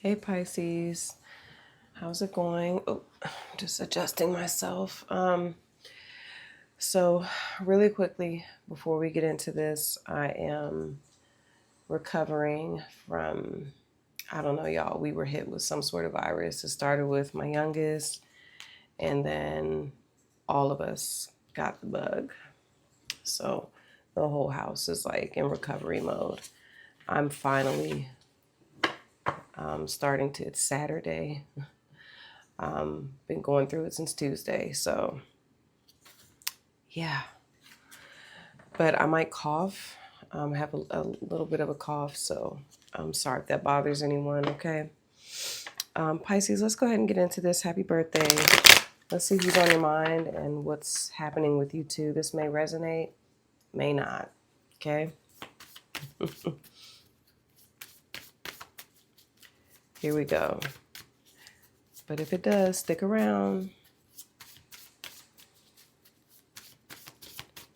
Hey Pisces, how's it going? Oh, just adjusting myself. So really quickly before we get into this, I am recovering from, I don't know, y'all. We were hit with some sort of virus. It started with my youngest, and then all of us got the bug. So the whole house is like in recovery mode. I'm finally starting to, it's Saturday. Been going through it since Tuesday, so yeah. But I might cough. Have a little bit of a cough, so I'm sorry if that bothers anyone. Okay, Pisces, let's go ahead and get into this. Happy birthday. Let's see who's on your mind and what's happening with you too. This may resonate, may not. Okay. Here we go. But if it does, stick around.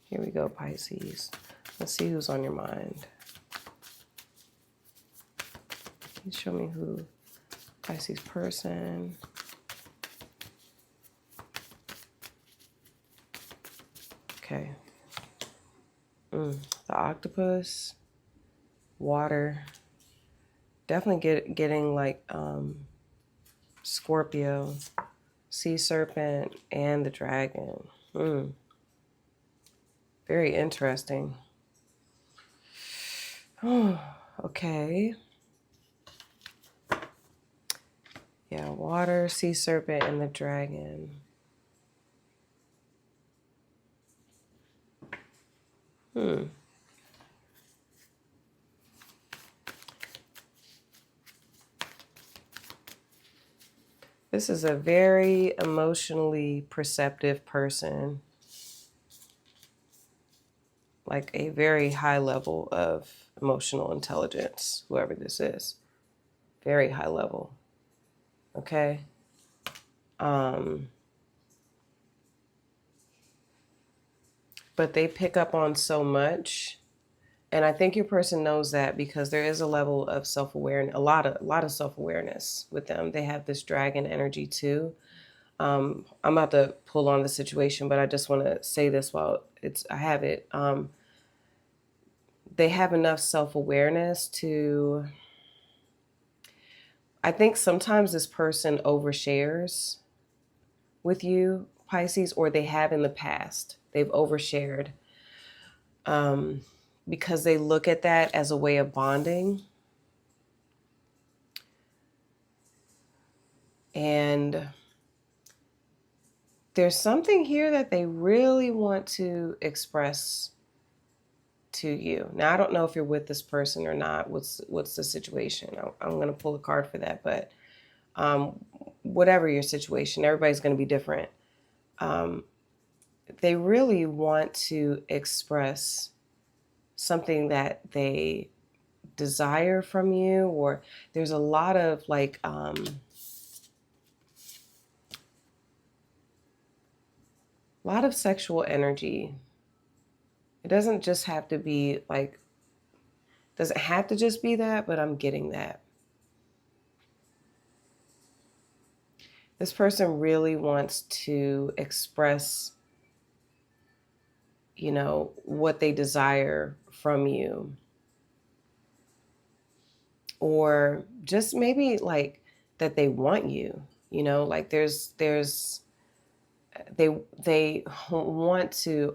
Here we go, Pisces. Let's see who's on your mind. Please show me who. Pisces person. Okay. The octopus, water. Definitely getting like Scorpio, sea serpent, and the dragon. Very interesting. Oh, okay. Yeah, water, sea serpent, and the dragon. This is a very emotionally perceptive person. Like a very high level of emotional intelligence, whoever this is. Very high level. Okay. But they pick up on so much. And I think your person knows that because there is a level of self-awareness, a lot of self-awareness with them. They have this dragon energy too. I'm about to pull on the situation, but I just want to say this while I have it. They have enough self-awareness to, I think sometimes this person overshares with you, Pisces, or they have in the past. They've overshared because they look at that as a way of bonding. And there's something here that they really want to express to you. Now, I don't know if you're with this person or not. What's the situation? I'm going to pull a card for that, but whatever your situation, everybody's going to be different. They really want to express something that they desire from you, or there's a lot of like lot of sexual energy. It doesn't just have to be like, doesn't have to just be that, but I'm getting that. This person really wants to express, you know, what they desire from you. Or just maybe like that they want you, you know, like they want to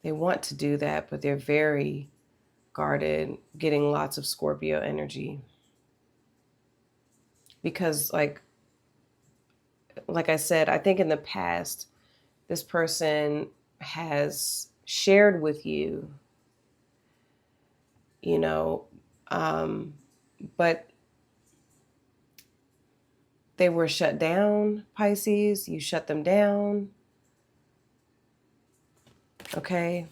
they want to do that, but they're very guarded, getting lots of Scorpio energy. Because like I said, I think in the past, this person has shared with you, you know, but they were shut down, Pisces. You shut them down. Okay.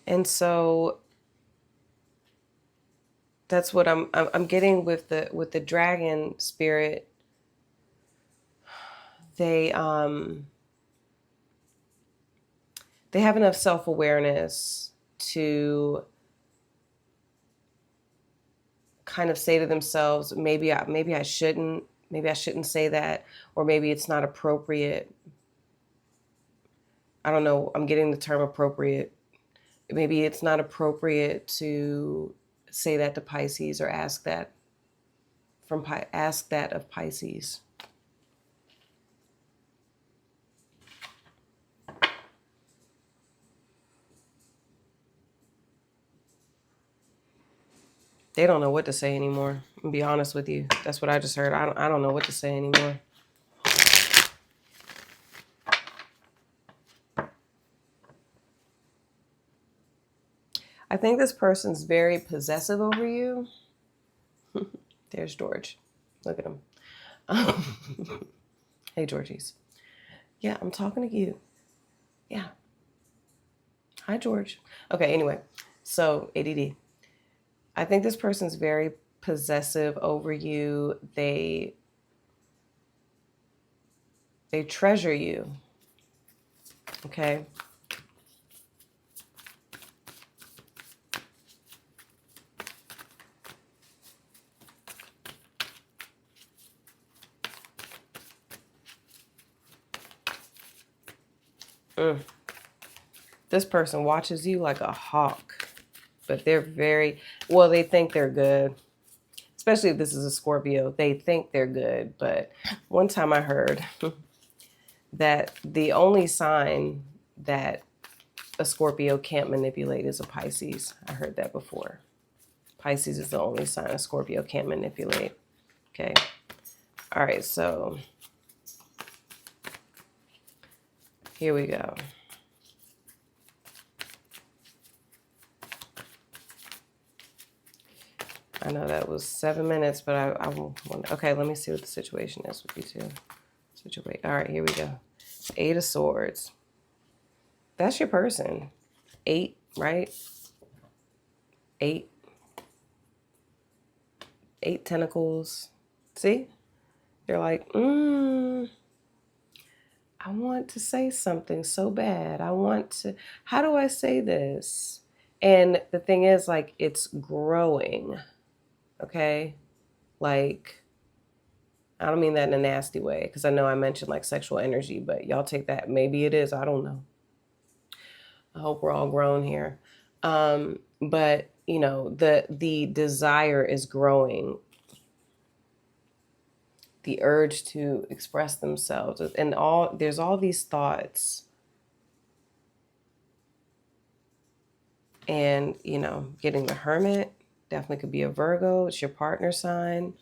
And so that's what I'm getting with the dragon spirit. they have enough self-awareness to kind of say to themselves, maybe I shouldn't say that, or maybe it's not appropriate. I don't know. I'm getting the term appropriate. Maybe it's not appropriate to say that to Pisces or ask that of Pisces. They don't know what to say anymore. I'll be honest with you. That's what I just heard. I don't know what to say anymore. I think this person's very possessive over you. There's George. Look at him. Hey, Georgies. Yeah, I'm talking to you. Yeah. Hi, George. Okay, anyway. So, ADD. I think this person's very possessive over you. They treasure you. Okay? This person watches you like a hawk, but they're they think they're good. Especially if this is a Scorpio, they think they're good. But one time I heard that the only sign that a Scorpio can't manipulate is a Pisces. I heard that before. Pisces is the only sign a Scorpio can't manipulate. Okay. All right, so here we go. I know that was 7 minutes, but I will. Okay, let me see what the situation is with you two. Situate. All right, here we go. 8 of Swords. That's your person. 8, right? 8. 8 tentacles. See? They're like, I want to say something so bad. How do I say this? And the thing is, like, it's growing. Okay? Like, I don't mean that in a nasty way, because I know I mentioned like sexual energy, but y'all take that. Maybe it is. I don't know. I hope we're all grown here. But you know, the desire is growing. The urge to express themselves, and there's all these thoughts. And, you know, getting the Hermit definitely could be a Virgo. It's your partner sign.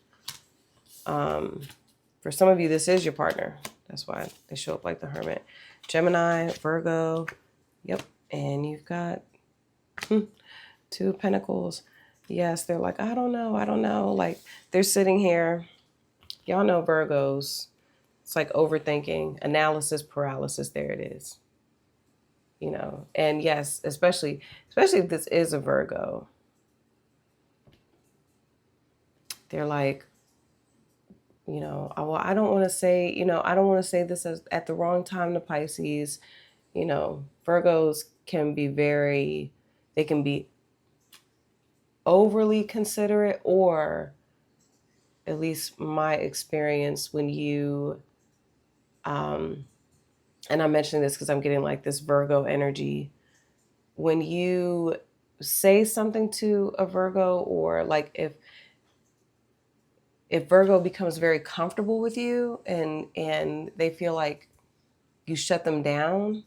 For some of you, this is your partner. That's why they show up like the Hermit. Gemini, Virgo. Yep. And you've got 2 of Pentacles. Yes, they're like, I don't know. Like, they're sitting here. Y'all know Virgos. It's like overthinking, analysis paralysis. There it is. You know, and yes, especially if this is a Virgo, they're like, you know, I don't want to say, I don't want to say this at the wrong time to Pisces. You know, Virgos can be they can be overly considerate, or at least my experience when you, and I'm mentioning this because I'm getting like this Virgo energy. When you say something to a Virgo, or like if Virgo becomes very comfortable with you and they feel like you shut them down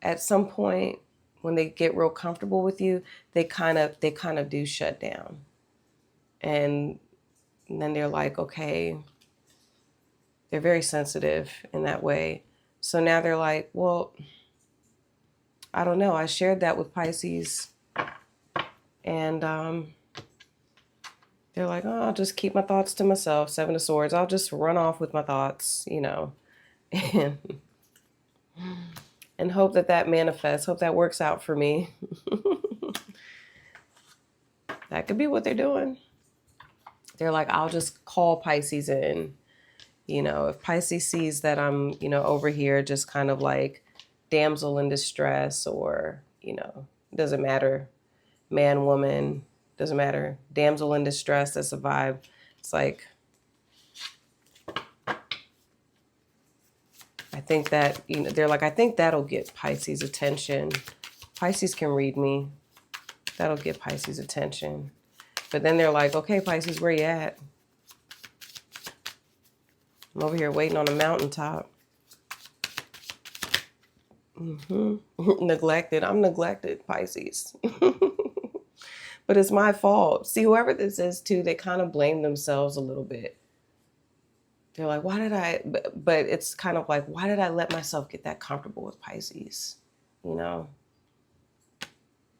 at some point, when they get real comfortable with you, they kind of do shut down. And then they're like, okay, they're very sensitive in that way. So now they're like, well, I don't know. I shared that with Pisces, and they're like, oh, I'll just keep my thoughts to myself. 7 of Swords. I'll just run off with my thoughts, you know, and hope that manifests. Hope that works out for me. That could be what they're doing. They're like, I'll just call Pisces in You know, if Pisces sees that I'm, you know, over here just kind of like damsel in distress, or, you know, doesn't matter, man, woman, doesn't matter, damsel in distress, that's a vibe. It's like, I think that, you know, they're like, I think that'll get Pisces attention. Pisces can read me. That'll get Pisces attention. But then they're like, okay, Pisces, where you at? I'm over here waiting on a mountaintop. Neglected. I'm neglected, Pisces. But it's my fault. See, whoever this is too, they kind of blame themselves a little bit. They're like, why did I, but it's kind of like, why did I let myself get that comfortable with Pisces? You know,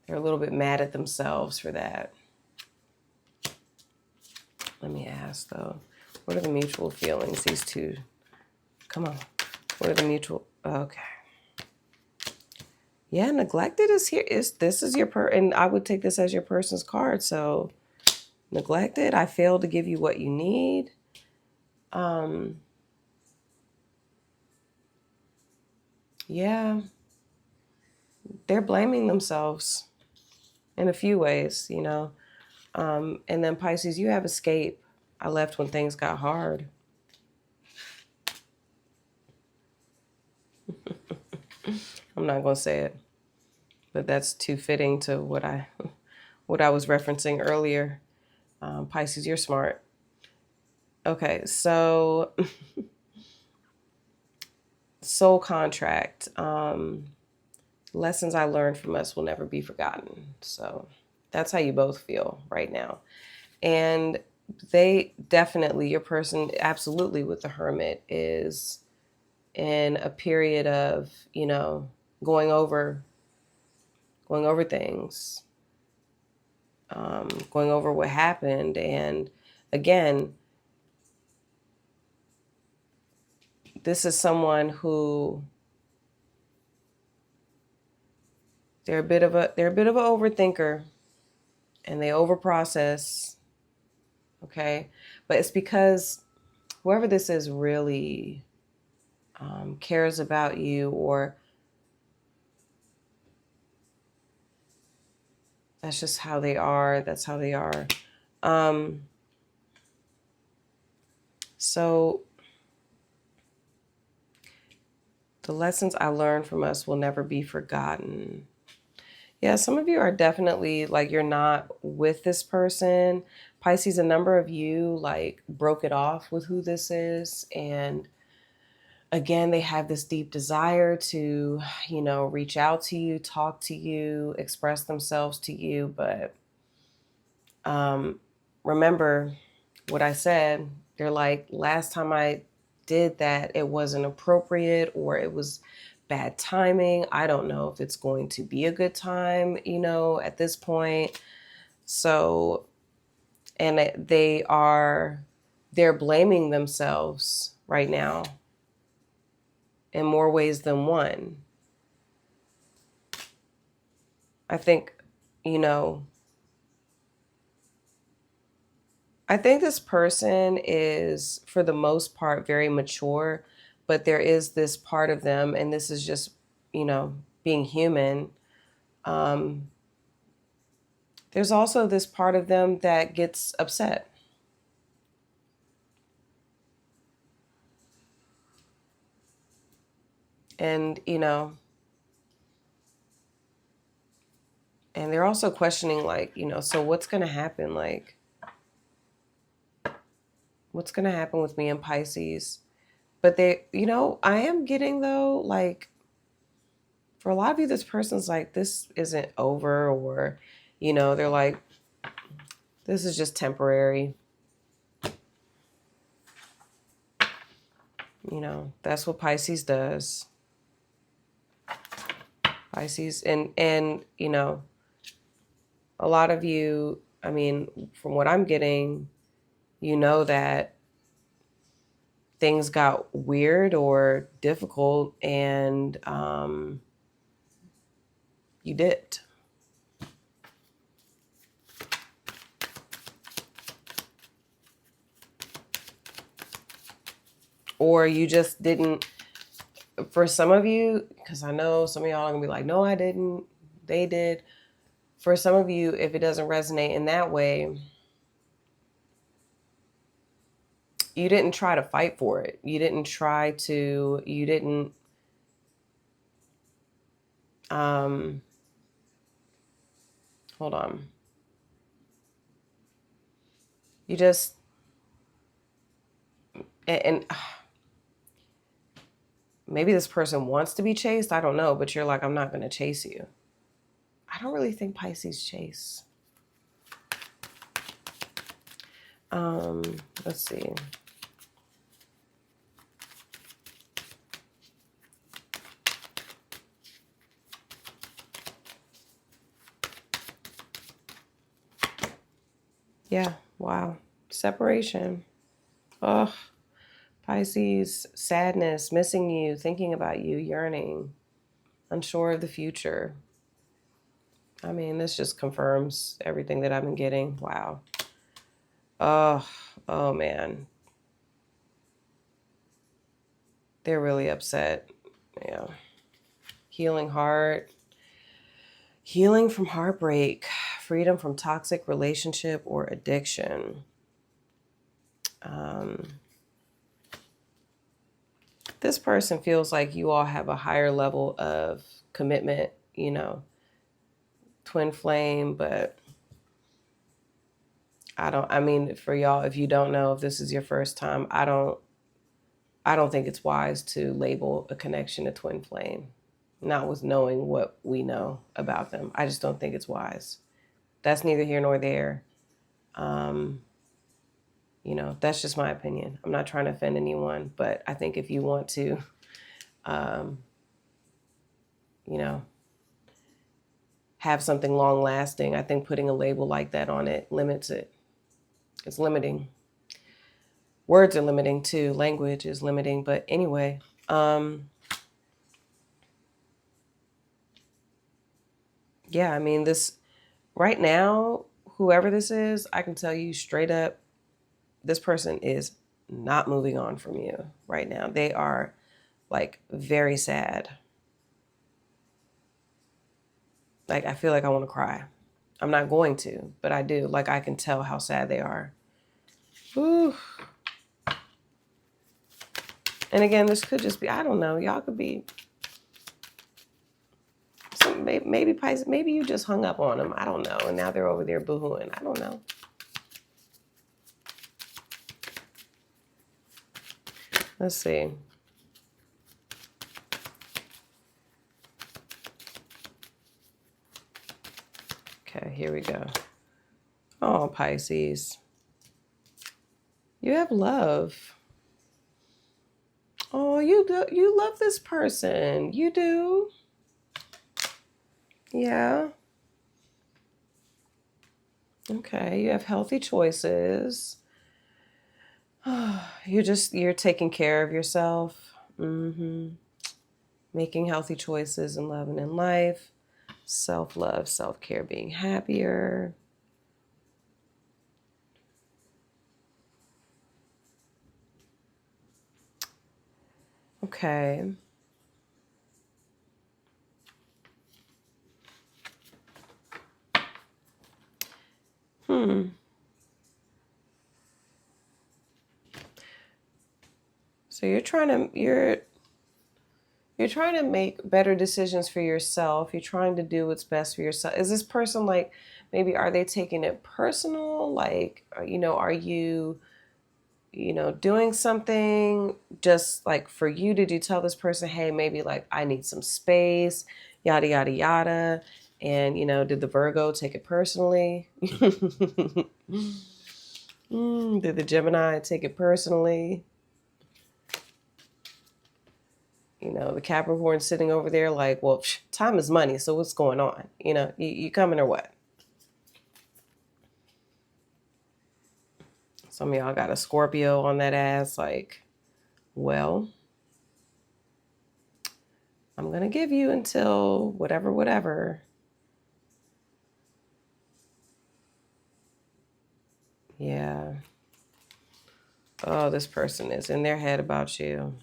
they're a little bit mad at themselves for that. Let me ask though, what are the mutual feelings, these two? Come on. What are the mutual, okay. Yeah, neglected is here. This is your and I would take this as your person's card. So neglected, I failed to give you what you need. Yeah, they're blaming themselves in a few ways, you know. And then Pisces, you have escape. I left when things got hard. I'm not gonna say it, but that's too fitting to what I was referencing earlier. Pisces, you're smart. Okay, so soul contract. Lessons I learned from us will never be forgotten. So that's how you both feel right now. And they definitely, your person absolutely with the Hermit is in a period of, you know, going over things, going over what happened. And again, this is someone who they're a bit of an overthinker, and they overprocess. Okay, but it's because whoever this is really cares about you, or that's just how they are. That's how they are. So the lessons I learned from us will never be forgotten. Yeah, some of you are definitely like, you're not with this person. Pisces, a number of you like broke it off with who this is. And again, they have this deep desire to, you know, reach out to you, talk to you, express themselves to you. But remember what I said. They're like, last time I did that, it wasn't appropriate, or it was bad timing. I don't know if it's going to be a good time, you know, at this point. So, and they're blaming themselves right now in more ways than one. I think, you know, I think this person is, for the most part, very mature, but there is this part of them, and this is just, you know, being human. There's also this part of them that gets upset. And, you know, and they're also questioning, like, you know, so what's going to happen? Like, what's going to happen with me and Pisces? But they, you know, I am getting though, like, for a lot of you, this person's like, this isn't over, or, you know, they're like, this is just temporary. You know, that's what Pisces does. Pisces, and, you know, a lot of you, I mean, from what I'm getting, you know that things got weird or difficult, and you dipped. Or you just didn't, for some of you, because I know some of y'all are going to be like, no, I didn't. They did. For some of you, if it doesn't resonate in that way, you didn't try to fight for it. You didn't hold on. You just, and maybe this person wants to be chased. I don't know, but you're like, I'm not going to chase you. I don't really think Pisces chase. Let's see. Yeah, wow. Separation. Oh, Pisces, sadness, missing you, thinking about you, yearning, unsure of the future. I mean, this just confirms everything that I've been getting. Wow. Oh man. They're really upset. Yeah. Healing heart. Healing from heartbreak. Freedom from toxic relationship or addiction. This person feels like you all have a higher level of commitment, you know, twin flame, but I mean, for y'all, if you don't know, if this is your first time, I don't think it's wise to label a connection a twin flame, not with knowing what we know about them. I just don't think it's wise. That's neither here nor there. You know, that's just my opinion. I'm not trying to offend anyone, but I think if you want to, you know, have something long lasting, I think putting a label like that on it limits it. It's limiting. Words are limiting too. Language is limiting. But anyway, yeah, I mean, this right now, whoever this is, I can tell you straight up, this person is not moving on from you right now. They are like very sad. Like, I feel like I want to cry. I'm not going to, but I do. Like, I can tell how sad they are. Ooh. And again, this could just be, I don't know, y'all could be, maybe Pisces, maybe you just hung up on them. I don't know. And now they're over there boohooing. I don't know. Let's see. Okay, here we go. Oh, Pisces. You have love. Oh, you love this person. You do. Yeah. Okay, you have healthy choices. You're taking care of yourself. Making healthy choices in love and in life. Self-love, self-care, being happier. Okay. So you're trying to make better decisions for yourself. You're trying to do what's best for yourself. Is this person like, maybe are they taking it personal? Like, you know, are you, you know, doing something just like for you? Did you tell this person, hey, maybe like I need some space, yada, yada, yada. And, you know, did the Virgo take it personally? Did the Gemini take it personally? You know, the Capricorn sitting over there like, well, time is money, so what's going on? You know, you coming or what? Some of y'all got a Scorpio on that ass like, well, I'm going to give you until whatever, whatever. Yeah. Oh, this person is in their head about you.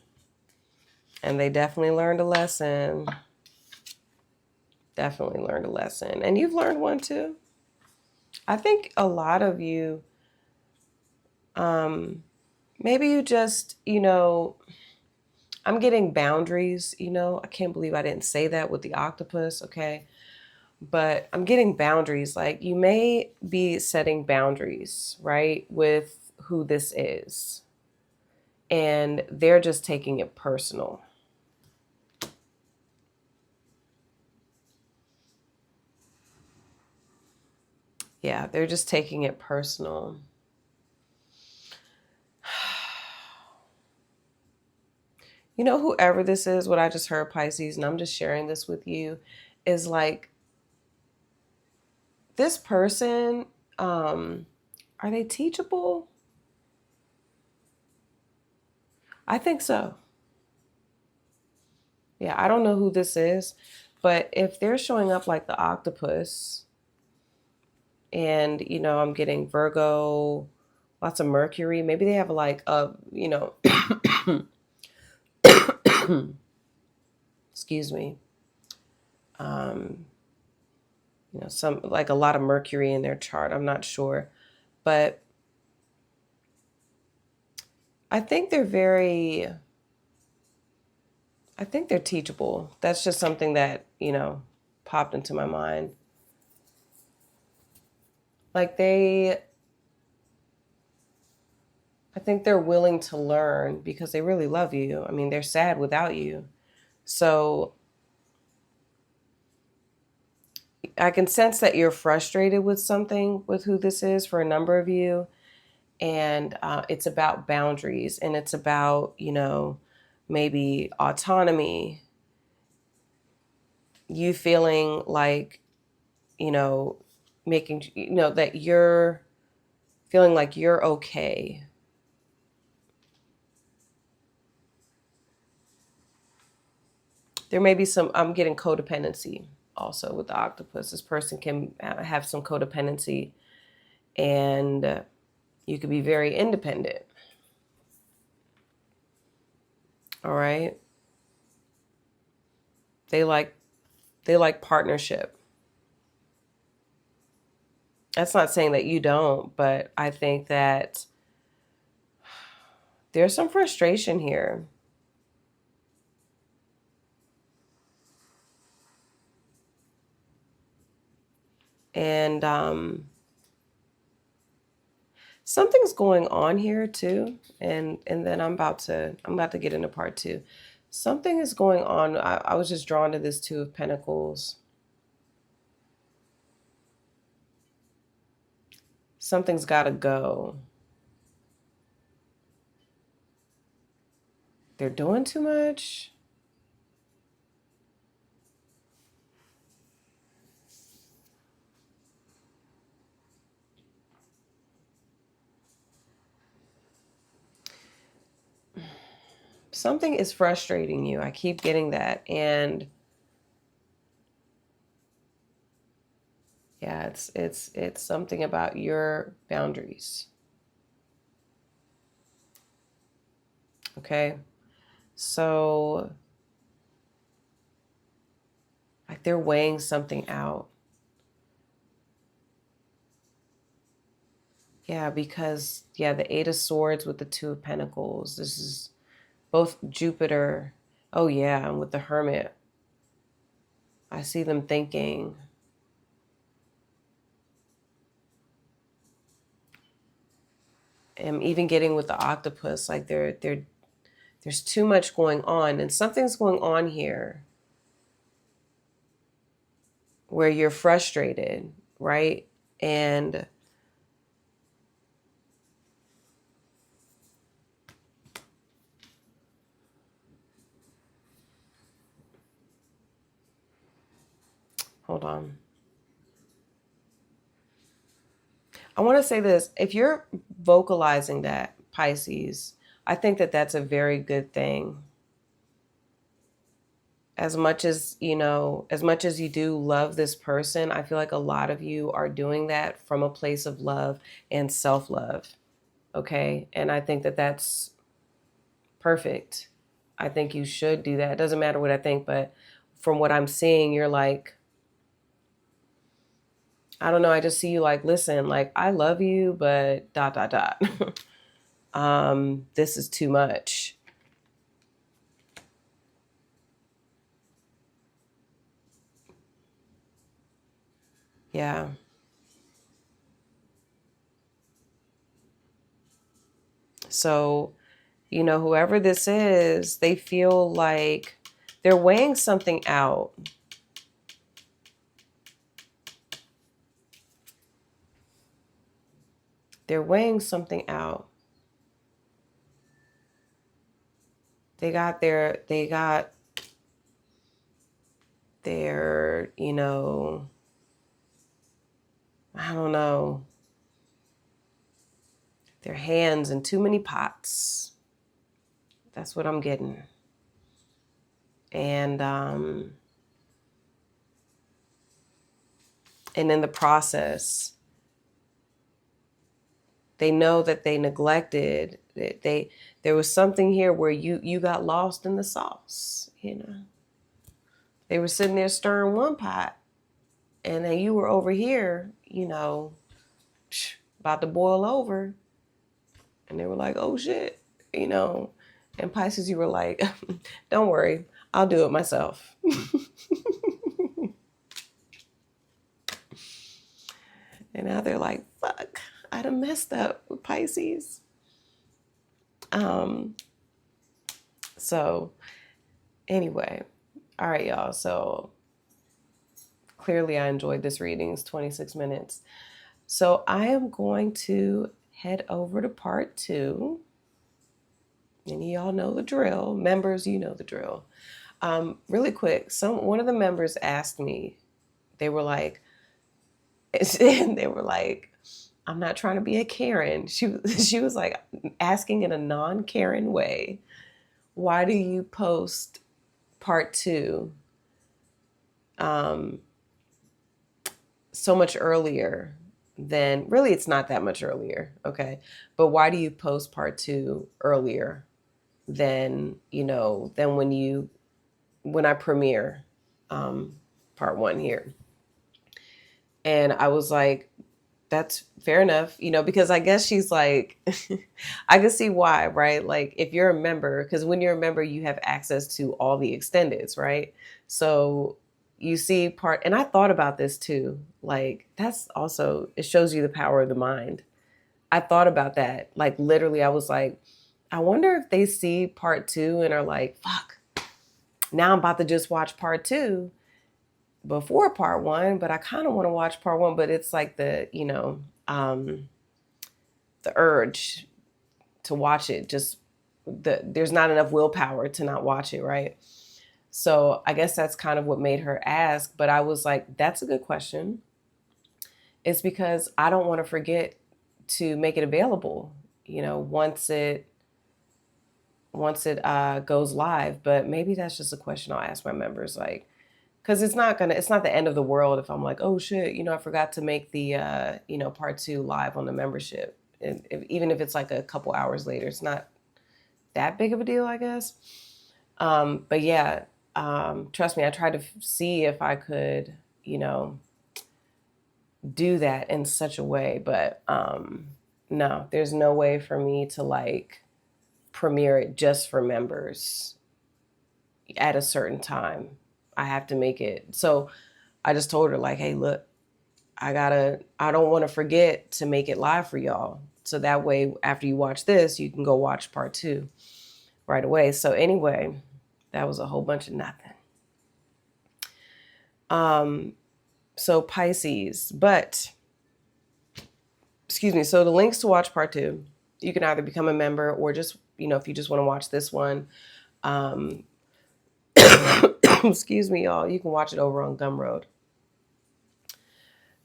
And they definitely learned a lesson. Definitely learned a lesson. And you've learned one too. I think a lot of you, maybe you just, I'm getting boundaries, I can't believe I didn't say that with the octopus, okay? But I'm getting boundaries. Like you may be setting boundaries, right, with who this is. And they're just taking it personal. Yeah, they're just taking it personal. Whoever this is, what I just heard, Pisces, and I'm just sharing this with you, is like this person, are they teachable? I think so. Yeah, I don't know who this is, but if they're showing up like the octopus, and I'm getting Virgo, lots of Mercury, maybe they have like excuse me, some like a lot of Mercury in their chart. I'm not sure, but I think they're teachable. That's just something that, popped into my mind. Like I think they're willing to learn because they really love you. I mean, they're sad without you. So I can sense that you're frustrated with something with who this is for a number of you. And it's about boundaries, and it's about, maybe autonomy, you feeling like, making, that you're feeling like you're okay. There may be I'm getting codependency also with the octopus. This person can have some codependency, and you could be very independent. All right. They like partnership. That's not saying that you don't, but I think that there's some frustration here. And something's going on here too. And then I'm about to get into part 2. Something is going on. I was just drawn to this 2 of Pentacles. Something's got to go. They're doing too much. Something is frustrating you. I keep getting that. And yeah, it's something about your boundaries. Okay. So like they're weighing something out. Yeah, because the 8 of Swords with the 2 of Pentacles. This is both Jupiter. Oh yeah, and with the Hermit. I see them thinking. I'm even getting with the octopus, like there's too much going on, and something's going on here where you're frustrated, right? And hold on. I want to say this. If you're vocalizing that, Pisces, I think that that's a very good thing. As much as, as much as you do love this person, I feel like a lot of you are doing that from a place of love and self-love. Okay. And I think that that's perfect. I think you should do that. It doesn't matter what I think, but from what I'm seeing, you're like, I don't know. I just see you like, listen, like, I love you, but dot, dot, dot. This is too much. Yeah. So, whoever this is, they feel like they're weighing something out. They're weighing something out. They got their, I don't know, their hands in too many pots. That's what I'm getting. And in the process, they know that they neglected that there was something here where you got lost in the sauce. They were sitting there stirring one pot, and then you were over here, about to boil over, and they were like, oh shit, and Pisces, you were like, don't worry, I'll do it myself. And now they're like, fuck, I done messed up with Pisces. So anyway, all right, y'all. So clearly I enjoyed this reading. It's 26 minutes. So I am going to head over to part 2. And y'all know the drill. Members, you know the drill. Really quick, one of the members asked me, they were like, I'm not trying to be a Karen. She was like asking in a non-Karen way, why do you post part 2 so much earlier than, really it's not that much earlier, okay? But why do you post part 2 earlier than, than when I premiere part 1 here? And I was like, that's fair enough, because I guess she's like, I can see why, right? Like if you're a member, because when you're a member, you have access to all the extendeds, right? So you see part, and I thought about this too. Like that's also, it shows you the power of the mind. I thought about that. Like literally, I was like, I wonder if they see part 2 and are like, fuck, now I'm about to just watch part 2 before part 1, but I kind of want to watch part 1, but it's like the urge to watch it, just there's not enough willpower to not watch it, right? So I guess that's kind of what made her ask, but I was like, that's a good question. It's because I don't want to forget to make it available, once it goes live. But maybe that's just a question I'll ask my members, like, because it's not the end of the world if I'm like, oh shit, I forgot to make the, part 2 live on the membership. And even if it's like a couple hours later, it's not that big of a deal, I guess. But yeah, trust me, I tried to see if I could, do that in such a way, but no, there's no way for me to like premiere it just for members at a certain time. I have to make it. So I just told her like, hey, look, I don't want to forget to make it live for y'all. So that way, after you watch this, you can go watch part 2 right away. So anyway, that was a whole bunch of nothing. So Pisces, so the links to watch part 2, you can either become a member or just, if you just want to watch this one, excuse me, y'all, you can watch it over on Gumroad.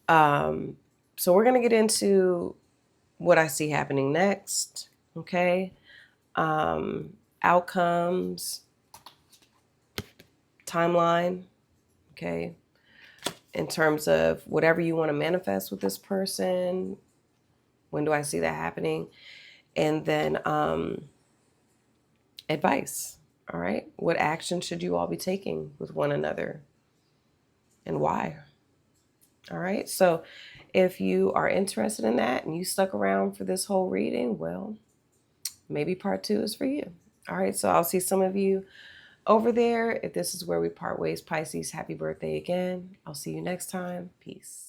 So we're going to get into what I see happening next. Okay. Outcomes, timeline. Okay. In terms of whatever you want to manifest with this person, when do I see that happening? And then advice. All right. What action should you all be taking with one another and why? All right. So if you are interested in that and you stuck around for this whole reading, well, maybe part 2 is for you. All right. So I'll see some of you over there. If this is where we part ways, Pisces, happy birthday again. I'll see you next time. Peace.